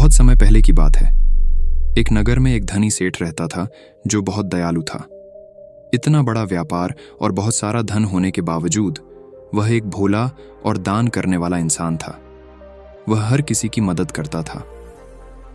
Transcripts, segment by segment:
बहुत समय पहले की बात है। एक नगर में एक धनी सेठ रहता था जो बहुत दयालु था। इतना बड़ा व्यापार और बहुत सारा धन होने के बावजूद वह एक भोला और दान करने वाला इंसान था। वह हर किसी की मदद करता था।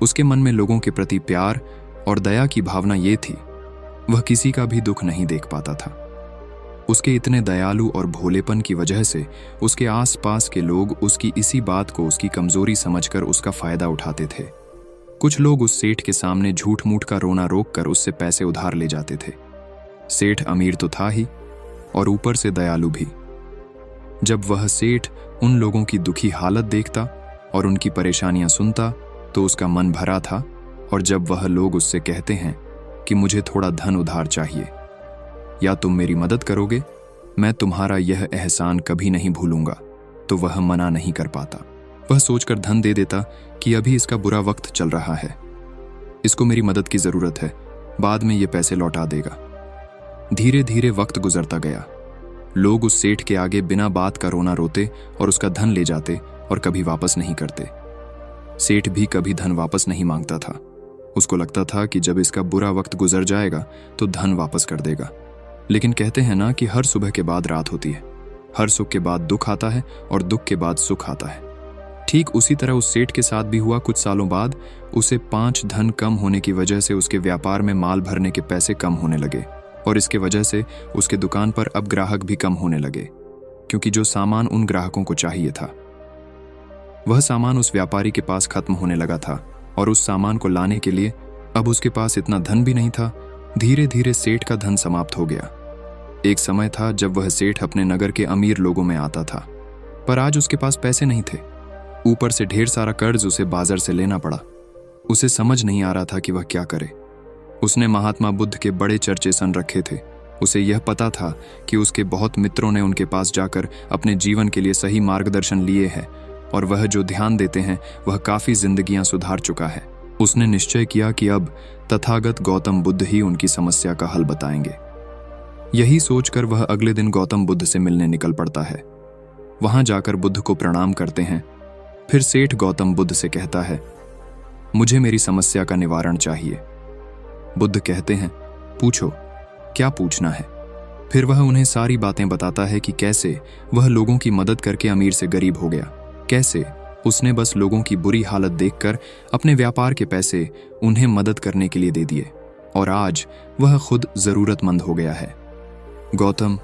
उसके मन में लोगों के प्रति प्यार और दया की भावना ये थी, वह किसी का भी दुख नहीं देख पाता था। उसके इतने दयालु और भोलेपन की वजह से उसके आसपास के लोग उसकी इसी बात को उसकी कमजोरी समझकर उसका फायदा उठाते थे। कुछ लोग उस सेठ के सामने झूठ मूठ का रोना रोककर उससे पैसे उधार ले जाते थे। सेठ अमीर तो था ही और ऊपर से दयालु भी। जब वह सेठ उन लोगों की दुखी हालत देखता और उनकी परेशानियां सुनता तो उसका मन भरा था, और जब वह लोग उससे कहते हैं कि मुझे थोड़ा धन उधार चाहिए या तुम मेरी मदद करोगे, मैं तुम्हारा यह एहसान कभी नहीं भूलूंगा, तो वह मना नहीं कर पाता। वह सोचकर धन दे देता कि अभी इसका बुरा वक्त चल रहा है, इसको मेरी मदद की जरूरत है, बाद में ये पैसे लौटा देगा। धीरे धीरे वक्त गुजरता गया। लोग उस सेठ के आगे बिना बात का रोना रोते और उसका धन ले जाते और कभी वापस नहीं करते। सेठ भी कभी धन वापस नहीं मांगता था। उसको लगता था कि जब इसका बुरा वक्त गुजर जाएगा तो धन वापस कर देगा। लेकिन कहते हैं ना कि हर सुबह के बाद रात होती है, हर सुख के बाद दुख आता है और दुख के बाद सुख आता है। ठीक उसी तरह उस सेठ के साथ भी हुआ। कुछ सालों बाद उसे 5 धन कम होने की वजह से उसके व्यापार में माल भरने के पैसे कम होने लगे, और इसके वजह से उसके दुकान पर अब ग्राहक भी कम होने लगे, क्योंकि जो सामान उन ग्राहकों को चाहिए था वह सामान उस व्यापारी के पास खत्म होने लगा था, और उस सामान को लाने के लिए अब उसके पास इतना धन भी नहीं था। धीरे धीरे सेठ का धन समाप्त हो गया। एक समय था जब वह सेठ अपने नगर के अमीर लोगों में आता था, पर आज उसके पास पैसे नहीं थे। ऊपर से ढेर सारा कर्ज उसे बाजार से लेना पड़ा। उसे समझ नहीं आ रहा था कि वह क्या करे। उसने महात्मा बुद्ध के बड़े चर्चे सुन रखे थे। उसे यह पता था कि उसके बहुत मित्रों ने उनके पास जाकर अपने जीवन के लिए सही मार्गदर्शन लिए है, और वह जो ध्यान देते हैं वह काफी जिंदगियां सुधार चुका है। उसने निश्चय किया कि अब तथागत गौतम बुद्ध ही उनकी समस्या का हल बताएंगे। यही सोचकर वह अगले दिन गौतम बुद्ध से मिलने निकल पड़ता है। वहां जाकर बुद्ध को प्रणाम करते हैं। फिर सेठ गौतम बुद्ध से कहता है, मुझे मेरी समस्या का निवारण चाहिए। बुद्ध कहते हैं, पूछो, क्या पूछना है। फिर वह उन्हें सारी बातें बताता है कि कैसे वह लोगों की मदद करके अमीर से गरीब हो गया, कैसे उसने बस लोगों की बुरी हालत देखकर अपने व्यापार के पैसे उन्हें मदद करने के लिए दे दिए, और आज वह खुद जरूरतमंद हो गया है। गौतम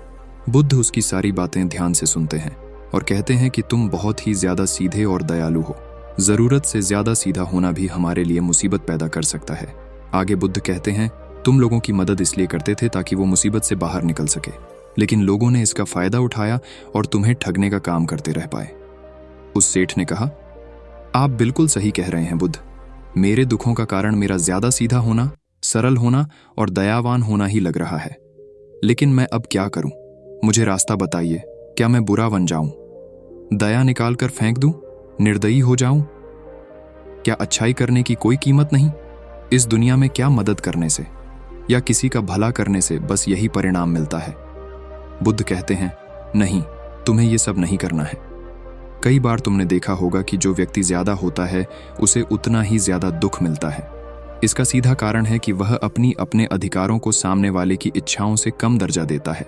बुद्ध उसकी सारी बातें ध्यान से सुनते हैं और कहते हैं कि तुम बहुत ही ज्यादा सीधे और दयालु हो। जरूरत से ज्यादा सीधा होना भी हमारे लिए मुसीबत पैदा कर सकता है। आगे बुद्ध कहते हैं, तुम लोगों की मदद इसलिए करते थे ताकि वो मुसीबत से बाहर निकल सके, लेकिन लोगों ने इसका फायदा उठाया और तुम्हें ठगने का काम करते रह पाए। उस सेठ ने कहा, आप बिल्कुल सही कह रहे हैं बुद्ध। मेरे दुखों का कारण मेरा ज्यादा सीधा होना, सरल होना और दयावान होना ही लग रहा है। लेकिन मैं अब क्या करूं? मुझे रास्ता बताइए। क्या मैं बुरा बन जाऊं, दया निकाल कर फेंक दूं, निर्दयी हो जाऊं? क्या अच्छाई करने की कोई कीमत नहीं? इस दुनिया में क्या मदद करने से या किसी का भला करने से बस यही परिणाम मिलता है? बुद्ध कहते हैं, नहीं, तुम्हें यह सब नहीं करना है। कई बार तुमने देखा होगा कि जो व्यक्ति ज्यादा होता है उसे उतना ही ज्यादा दुख मिलता है। इसका सीधा कारण है कि वह अपने अधिकारों को सामने वाले की इच्छाओं से कम दर्जा देता है,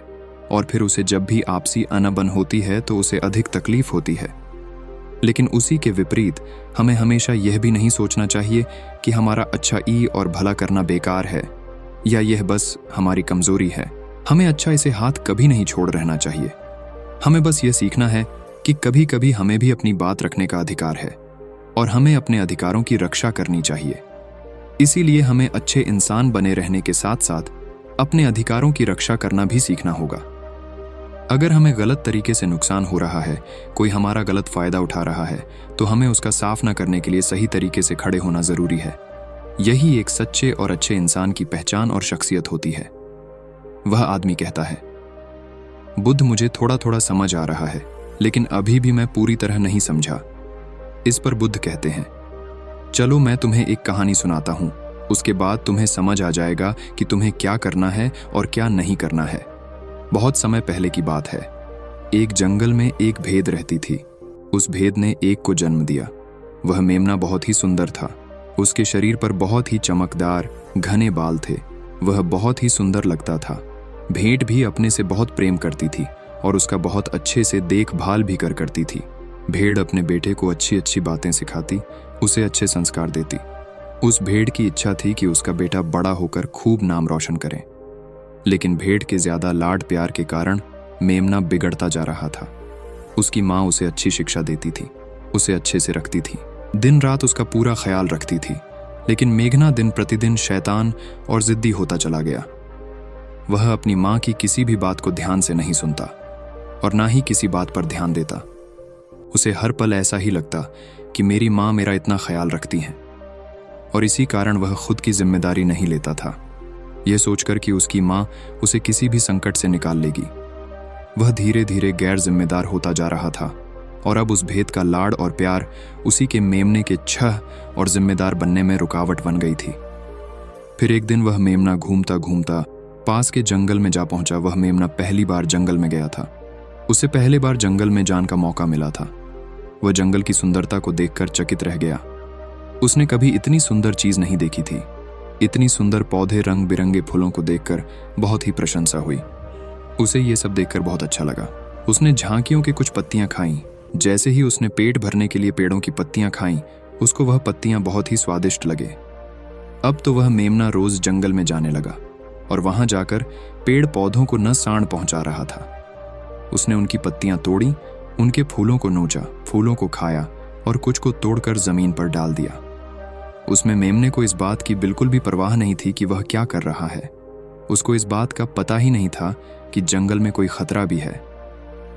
और फिर उसे जब भी आपसी अनबन होती है तो उसे अधिक तकलीफ होती है। लेकिन उसी के विपरीत हमें हमेशा यह भी नहीं सोचना चाहिए कि हमारा अच्छाई और भला करना बेकार है या यह बस हमारी कमजोरी है। हमें अच्छा इसे हाथ कभी नहीं छोड़ रहना चाहिए। हमें बस यह सीखना है कि कभी कभी हमें भी अपनी बात रखने का अधिकार है और हमें अपने अधिकारों की रक्षा करनी चाहिए। इसीलिए हमें अच्छे इंसान बने रहने के साथ साथ अपने अधिकारों की रक्षा करना भी सीखना होगा। अगर हमें गलत तरीके से नुकसान हो रहा है, कोई हमारा गलत फायदा उठा रहा है, तो हमें उसका साफ न करने के लिए सही तरीके से खड़े होना जरूरी है। यही एक सच्चे और अच्छे इंसान की पहचान और शख्सियत होती है। वह आदमी कहता है, बुद्ध, मुझे थोड़ा थोड़ा समझ आ रहा है, लेकिन अभी भी मैं पूरी तरह नहीं समझा। इस पर बुद्ध कहते हैं, चलो मैं तुम्हें एक कहानी सुनाता हूं, उसके बाद तुम्हें समझ आ जाएगा कि तुम्हें क्या करना है और क्या नहीं करना है। बहुत समय पहले की बात है। एक जंगल में एक भेद रहती थी। उस भेद ने एक को जन्म दिया। वह मेमना बहुत ही सुंदर था। उसके शरीर पर बहुत ही चमकदार घने बाल थे। वह बहुत ही सुंदर लगता था। भेंट भी अपने से बहुत प्रेम करती थी और उसका बहुत अच्छे से देखभाल भी करती थी। भेड़ अपने बेटे को अच्छी अच्छी बातें सिखाती, उसे अच्छे संस्कार देती। उस भेड़ की इच्छा थी कि उसका बेटा बड़ा होकर खूब नाम रोशन करे। लेकिन भेड़ के ज्यादा लाड प्यार के कारण मेमना बिगड़ता जा रहा था। उसकी माँ उसे अच्छी शिक्षा देती थी, उसे अच्छे से रखती थी, दिन रात उसका पूरा ख्याल रखती थी। लेकिन मेघना दिन प्रतिदिन शैतान और जिद्दी होता चला गया। वह अपनी माँ की किसी भी बात को ध्यान से नहीं सुनता और ना ही किसी बात पर ध्यान देता। उसे हर पल ऐसा ही लगता कि मेरी माँ मेरा इतना ख्याल रखती हैं, और इसी कारण वह खुद की जिम्मेदारी नहीं लेता था, यह सोचकर कि उसकी माँ उसे किसी भी संकट से निकाल लेगी। वह धीरे धीरे गैर जिम्मेदार होता जा रहा था और अब उस भेद का लाड और प्यार उसी के मेमने के छह और जिम्मेदार बनने में रुकावट बन गई थी। फिर एक दिन वह मेमना घूमता घूमता पास के जंगल में जा पहुंचा। वह मेमना पहली बार जंगल में गया था। उसे पहली बार जंगल में जाने का मौका मिला था। वह जंगल की सुंदरता को देखकर चकित रह गया। उसने कभी इतनी सुंदर चीज नहीं देखी थी। इतनी सुंदर पौधे, रंग बिरंगे फूलों को देखकर बहुत ही प्रशंसा हुई। उसे ये सब देखकर बहुत अच्छा लगा। उसने झांकियों की कुछ पत्तियां खाईं। जैसे ही उसने पेट भरने के लिए पेड़ों की पत्तियां खाईं, उसको वह पत्तियां बहुत ही स्वादिष्ट लगे। अब तो वह मेमना रोज जंगल में जाने लगा और वहां जाकर पेड़ पौधों को न साण पहुंचा रहा था। उसने उनकी पत्तियां तोड़ी, उनके फूलों को नोचा, फूलों को खाया और कुछ को तोड़कर जमीन पर डाल दिया। उसमें मेमने को इस बात की बिल्कुल भी परवाह नहीं थी कि वह क्या कर रहा है। उसको इस बात का पता ही नहीं था कि जंगल में कोई खतरा भी है।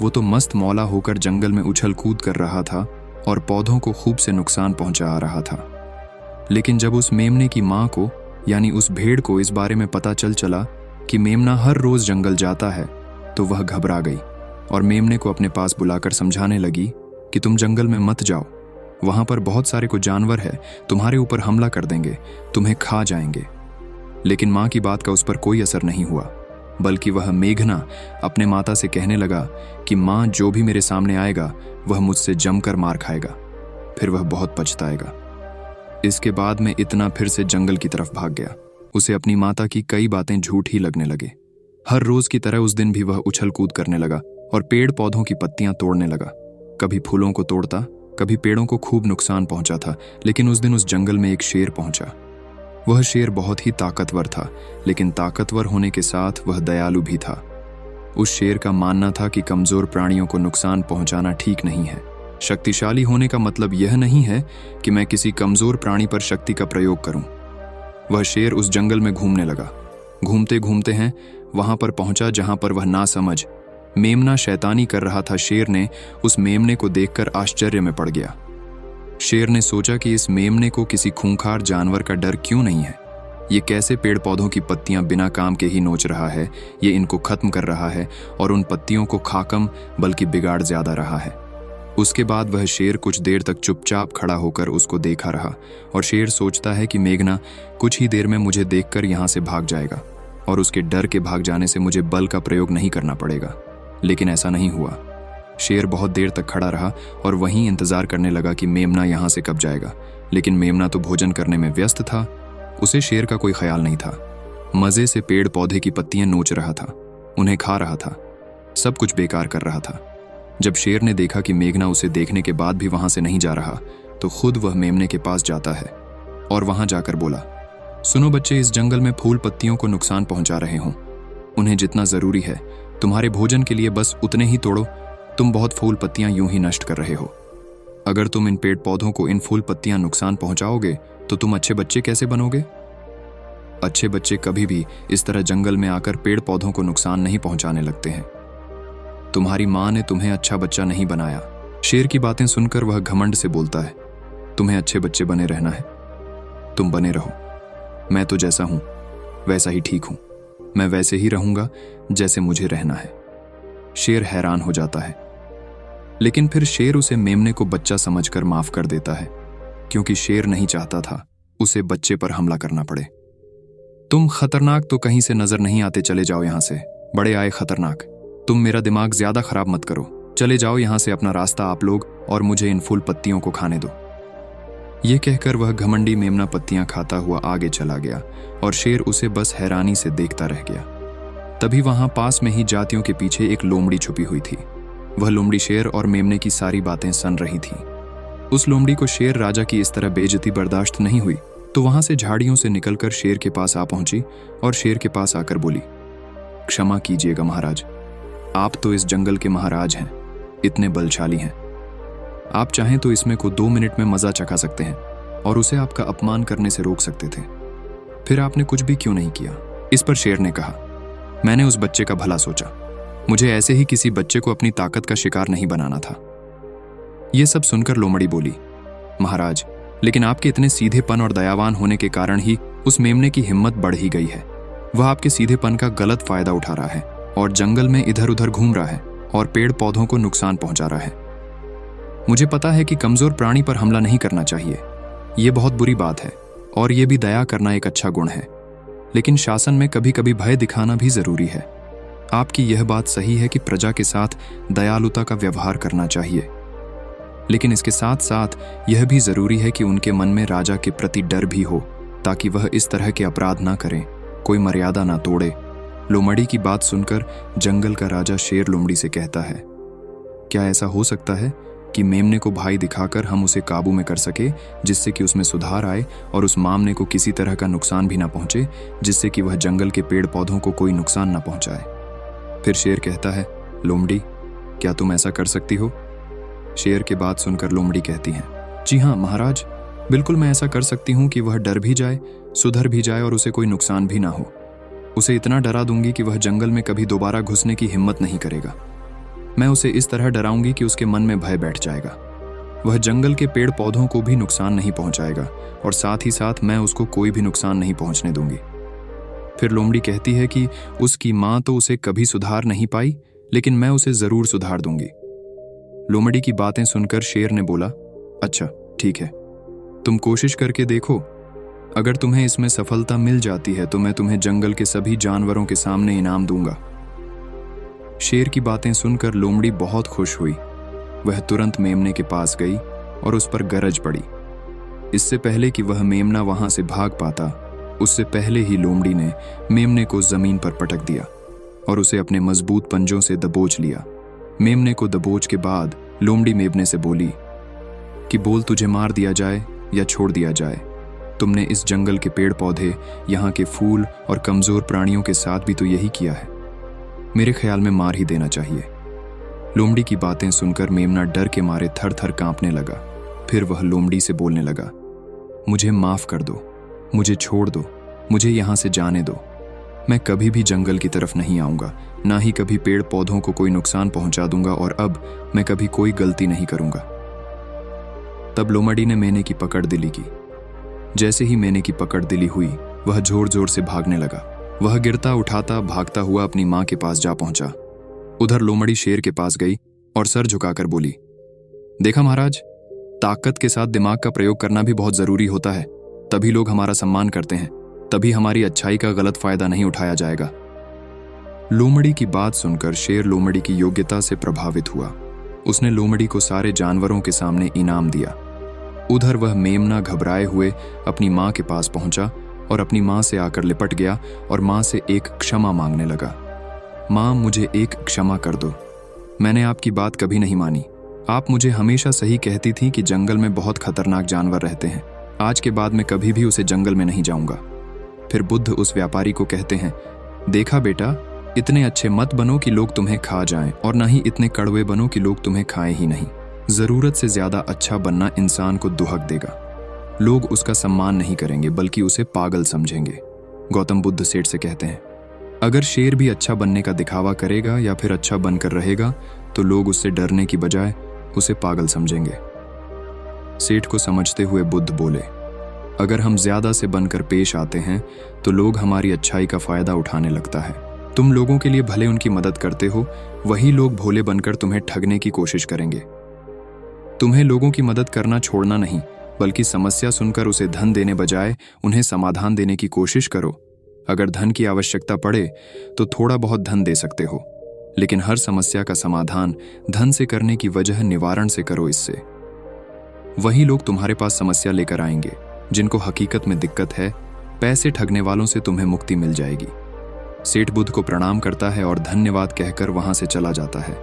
वो तो मस्त मौला होकर जंगल में उछल कूद कर रहा था और पौधों को खूब से नुकसान पहुंचा रहा था। लेकिन जब उस मेमने की माँ को, यानी उस भेड़ को, इस बारे में पता चला कि मेमना हर रोज जंगल जाता है, तो वह घबरा गई और मेमने को अपने पास बुलाकर समझाने लगी कि तुम जंगल में मत जाओ, वहां पर बहुत सारे को जानवर है, तुम्हारे ऊपर हमला कर देंगे, तुम्हें खा जाएंगे। लेकिन माँ की बात का उस पर कोई असर नहीं हुआ, बल्कि वह मेघना अपने माता से कहने लगा कि माँ, जो भी मेरे सामने आएगा वह मुझसे जमकर मार खाएगा, फिर वह बहुत पछताएगा। इसके बाद में इतना फिर से जंगल की तरफ भाग गया। उसे अपनी माता की कई बातें झूठ ही लगने लगे। हर रोज की तरह उस दिन भी वह उछल कूद करने लगा और पेड़ पौधों की पत्तियां तोड़ने लगा। कभी फूलों को तोड़ता, कभी पेड़ों को खूब नुकसान पहुंचा था। लेकिन उस दिन उस जंगल में एक शेर पहुंचा। वह शेर बहुत ही ताकतवर था, लेकिन ताकतवर होने के साथ वह दयालु भी था। उस शेर का मानना था कि कमजोर प्राणियों को नुकसान पहुंचाना ठीक नहीं है। शक्तिशाली होने का मतलब यह नहीं है कि मैं किसी कमजोर प्राणी पर शक्ति का प्रयोग करूं। वह शेर उस जंगल में घूमने लगा। घूमते घूमते हैं वहां पर पहुंचा जहां पर वह नासमझ मेमना शैतानी कर रहा था। शेर ने उस मेमने को देखकर आश्चर्य में पड़ गया। शेर ने सोचा कि इस मेमने को किसी खूंखार जानवर का डर क्यों नहीं है। ये कैसे पेड़ पौधों की पत्तियां बिना काम के ही नोच रहा है, ये इनको खत्म कर रहा है और उन पत्तियों को खाकम बल्कि बिगाड़ ज्यादा रहा है। उसके बाद वह शेर कुछ देर तक चुपचाप खड़ा होकर उसको देखा रहा और शेर सोचता है कि मेघना कुछ ही देर में मुझे देखकर यहाँ से भाग जाएगा और उसके डर के भाग जाने से मुझे बल का प्रयोग नहीं करना पड़ेगा। लेकिन ऐसा नहीं हुआ। शेर बहुत देर तक खड़ा रहा और वहीं इंतजार करने लगा कि मेमना यहाँ से कब जाएगा। लेकिन मेमना तो भोजन करने में व्यस्त था। उसे शेर का कोई ख्याल नहीं था। मजे से पेड़ पौधे की पत्तियां नोच रहा था, उन्हें खा रहा था, सब कुछ बेकार कर रहा था। जब शेर ने देखा कि मेघना उसे देखने के बाद भी वहां से नहीं जा रहा, तो खुद वह मेमने के पास जाता है और वहां जाकर बोला, सुनो बच्चे, इस जंगल में फूल पत्तियों को नुकसान पहुंचा रहे हो। उन्हें जितना जरूरी है तुम्हारे भोजन के लिए बस उतने ही तोड़ो। तुम बहुत फूल पत्तियां यूं ही नष्ट कर रहे हो। अगर तुम इन पेड़ पौधों को इन फूल पत्तियां नुकसान पहुंचाओगे तो तुम अच्छे बच्चे कैसे बनोगे? अच्छे बच्चे कभी भी इस तरह जंगल में आकर पेड़ पौधों को नुकसान नहीं पहुंचाने लगते हैं। तुम्हारी माँ ने तुम्हें अच्छा बच्चा नहीं बनाया। शेर की बातें सुनकर वह घमंड से बोलता है, तुम्हें अच्छे बच्चे बने रहना है, तुम बने रहो। मैं तो जैसा हूं वैसा ही ठीक हूं। मैं वैसे ही रहूंगा जैसे मुझे रहना है। शेर हैरान हो जाता है, लेकिन फिर शेर उसे मेमने को बच्चा समझकर माफ कर देता है, क्योंकि शेर नहीं चाहता था उसे बच्चे पर हमला करना पड़े। तुम खतरनाक तो कहीं से नजर नहीं आते, चले जाओ यहां से। बड़े आए खतरनाक, तुम मेरा दिमाग ज्यादा खराब मत करो। चले जाओ यहां से, अपना रास्ता आप लोग, और मुझे इन फूल पत्तियों को खाने दो। ये कहकर वह घमंडी मेमना पत्तियां खाता हुआ आगे चला गया और शेर उसे बस हैरानी से देखता रह गया। तभी वहां पास में ही जातियों के पीछे एक लोमड़ी छुपी हुई थी। वह लोमड़ी शेर और मेमने की सारी बातें सुन रही थी। उस लोमड़ी को शेर राजा की इस तरह बेइज्जती बर्दाश्त नहीं हुई, तो वहां से झाड़ियों से निकलकर शेर के पास आ पहुंची और शेर के पास आकर बोली, क्षमा कीजिएगा महाराज, आप तो इस जंगल के महाराज हैं, इतने बलशाली हैं। आप चाहें तो इसमें को 2 मिनट में मजा चखा सकते हैं और उसे आपका अपमान करने से रोक सकते थे, फिर आपने कुछ भी क्यों नहीं किया। इस पर शेर ने कहा, मैंने उस बच्चे का भला सोचा, मुझे ऐसे ही किसी बच्चे को अपनी ताकत का शिकार नहीं बनाना था। यह सब सुनकर लोमड़ी बोली, महाराज, लेकिन आपके इतने सीधेपन और दयावान होने के कारण ही उस मेमने की हिम्मत बढ़ ही गई है। वह आपके सीधेपन का गलत फायदा उठा रहा है और जंगल में इधर उधर घूम रहा है और पेड़ पौधों को नुकसान पहुंचा रहा है। मुझे पता है कि कमजोर प्राणी पर हमला नहीं करना चाहिए, यह बहुत बुरी बात है और यह भी दया करना एक अच्छा गुण है, लेकिन शासन में कभी कभी भय दिखाना भी जरूरी है। आपकी यह बात सही है कि प्रजा के साथ दयालुता का व्यवहार करना चाहिए, लेकिन इसके साथ साथ यह भी जरूरी है कि उनके मन में राजा के प्रति डर भी हो, ताकि वह इस तरह के अपराध ना करें, कोई मर्यादा ना तोड़े। लोमड़ी की बात सुनकर जंगल का राजा शेर लोमड़ी से कहता है, क्या ऐसा हो सकता है कि मेमने को भाई दिखाकर हम उसे काबू में कर सके, जिससे कि उसमें सुधार आए और उस मामने को किसी तरह का नुकसान भी ना पहुंचे, जिससे कि वह जंगल के पेड़ पौधों को कोई नुकसान ना पहुंचाए। फिर शेर कहता है, लोमड़ी, क्या तुम ऐसा कर सकती हो। शेर की बात सुनकर लोमड़ी कहती है, जी हाँ महाराज, बिल्कुल मैं ऐसा कर सकती हूँ कि वह डर भी जाए, सुधर भी जाए और उसे कोई नुकसान भी ना हो। उसे इतना डरा दूंगी कि वह जंगल में कभी दोबारा घुसने की हिम्मत नहीं करेगा। मैं उसे इस तरह डराऊंगी कि उसके मन में भय बैठ जाएगा। वह जंगल के पेड़ पौधों को भी नुकसान नहीं पहुंचाएगा और साथ ही साथ मैं उसको कोई भी नुकसान नहीं पहुंचने दूंगी। फिर लोमड़ी कहती है कि उसकी माँ तो उसे कभी सुधार नहीं पाई, लेकिन मैं उसे जरूर सुधार दूंगी। लोमड़ी की बातें सुनकर शेर ने बोला, अच्छा ठीक है, तुम कोशिश करके देखो, अगर तुम्हें इसमें सफलता मिल जाती है तो मैं तुम्हें जंगल के सभी जानवरों के सामने इनाम दूंगा। शेर की बातें सुनकर लोमड़ी बहुत खुश हुई। वह तुरंत मेमने के पास गई और उस पर गरज पड़ी। इससे पहले कि वह मेमना वहां से भाग पाता, उससे पहले ही लोमड़ी ने मेमने को जमीन पर पटक दिया और उसे अपने मजबूत पंजों से दबोच लिया। मेमने को दबोच के बाद लोमड़ी मेमने से बोली कि बोल, तुझे मार दिया जाए या छोड़ दिया जाए। तुमने इस जंगल के पेड़ पौधे, यहाँ के फूल और कमजोर प्राणियों के साथ भी तो यही किया है। मेरे ख्याल में मार ही देना चाहिए। लोमड़ी की बातें सुनकर मेमना डर के मारे थर थर कांपने लगा। फिर वह लोमड़ी से बोलने लगा, मुझे माफ कर दो, मुझे छोड़ दो, मुझे यहाँ से जाने दो। मैं कभी भी जंगल की तरफ नहीं आऊंगा, ना ही कभी पेड़ पौधों को कोई नुकसान पहुंचा दूंगा और अब मैं कभी कोई गलती नहीं करूंगा। तब लोमड़ी ने मेने की पकड़ दिली की। जैसे ही मेने की पकड़ दिली हुई, वह जोर जोर से भागने लगा। वह गिरता उठाता भागता हुआ अपनी मां के पास जा पहुंचा। उधर लोमड़ी शेर के पास गई और सर झुकाकर बोली, देखा महाराज, ताकत के साथ दिमाग का प्रयोग करना भी बहुत जरूरी होता है, तभी लोग हमारा सम्मान करते हैं, तभी हमारी अच्छाई का गलत फायदा नहीं उठाया जाएगा। लोमड़ी की बात सुनकर शेर लोमड़ी की योग्यता से प्रभावित हुआ। उसने लोमड़ी को सारे जानवरों के सामने इनाम दिया। उधर वह मेमना घबराए हुए अपनी मां के पास पहुंचा और अपनी मां से आकर लिपट गया और मां से एक क्षमा मांगने लगा। मां, मुझे एक क्षमा कर दो, मैंने आपकी बात कभी नहीं मानी। आप मुझे हमेशा सही कहती थी कि जंगल में बहुत खतरनाक जानवर रहते हैं। आज के बाद मैं कभी भी उसे जंगल में नहीं जाऊंगा। फिर बुद्ध उस व्यापारी को कहते हैं, देखा बेटा, इतने अच्छे मत बनो कि लोग तुम्हें खा जाएं और ना ही इतने कड़वे बनो कि लोग तुम्हें खाएं ही नहीं। जरूरत से ज्यादा अच्छा बनना इंसान को दुहक देगा। लोग उसका सम्मान नहीं करेंगे बल्कि उसे पागल समझेंगे। गौतम बुद्ध सेठ से कहते हैं, अगर शेर भी अच्छा बनने का दिखावा करेगा या फिर अच्छा बनकर रहेगा तो लोग उससे डरने की बजाय उसे पागल समझेंगे। सेठ को समझते हुए बुद्ध बोले, अगर हम ज्यादा से बनकर पेश आते हैं तो लोग हमारी अच्छाई का फायदा उठाने लगता है। तुम लोगों के लिए भले उनकी मदद करते हो, वही लोग भोले बनकर तुम्हें ठगने की कोशिश करेंगे। तुम्हें लोगों की मदद करना छोड़ना नहीं, बल्कि समस्या सुनकर उसे धन देने बजाय उन्हें समाधान देने की कोशिश करो। अगर धन की आवश्यकता पड़े तो थोड़ा बहुत धन दे सकते हो, लेकिन हर समस्या का समाधान धन से करने की वजह निवारण से करो। इससे वही लोग तुम्हारे पास समस्या लेकर आएंगे जिनको हकीकत में दिक्कत है। पैसे ठगने वालों से तुम्हें मुक्ति मिल जाएगी। सेठ बुद्ध को प्रणाम करता है और धन्यवाद कहकर वहां से चला जाता है।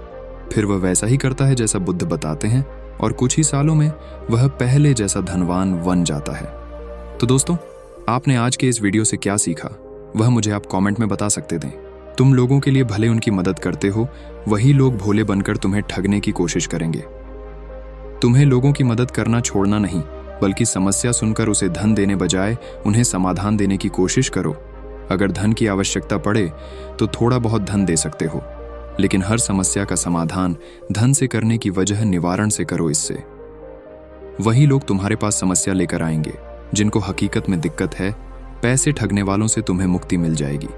फिर वह वैसा ही करता है जैसा बुद्ध बताते हैं और कुछ ही सालों में वह पहले जैसा धनवान बन जाता है। तो दोस्तों, आपने आज के इस वीडियो से क्या सीखा वह मुझे आप कमेंट में बता सकते थे। तुम लोगों के लिए भले उनकी मदद करते हो, वही लोग भोले बनकर तुम्हें ठगने की कोशिश करेंगे। तुम्हें लोगों की मदद करना छोड़ना नहीं, बल्कि समस्या सुनकर उसे धन देने बजाय उन्हें समाधान देने की कोशिश करो। अगर धन की आवश्यकता पड़े तो थोड़ा बहुत धन दे सकते हो, लेकिन हर समस्या का समाधान धन से करने की वजह निवारण से करो। इससे वही लोग तुम्हारे पास समस्या लेकर आएंगे जिनको हकीकत में दिक्कत है। पैसे ठगने वालों से तुम्हें मुक्ति मिल जाएगी।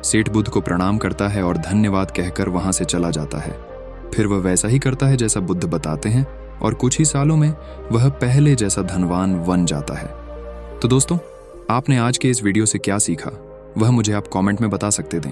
सेठ बुद्ध को प्रणाम करता है और धन्यवाद कहकर वहां से चला जाता है। फिर वह वैसा ही करता है जैसा बुद्ध बताते हैं और कुछ ही सालों में वह पहले जैसा धनवान बन जाता है। तो दोस्तों, आपने आज के इस वीडियो से क्या सीखा वह मुझे आप कमेंट में बता सकते थे।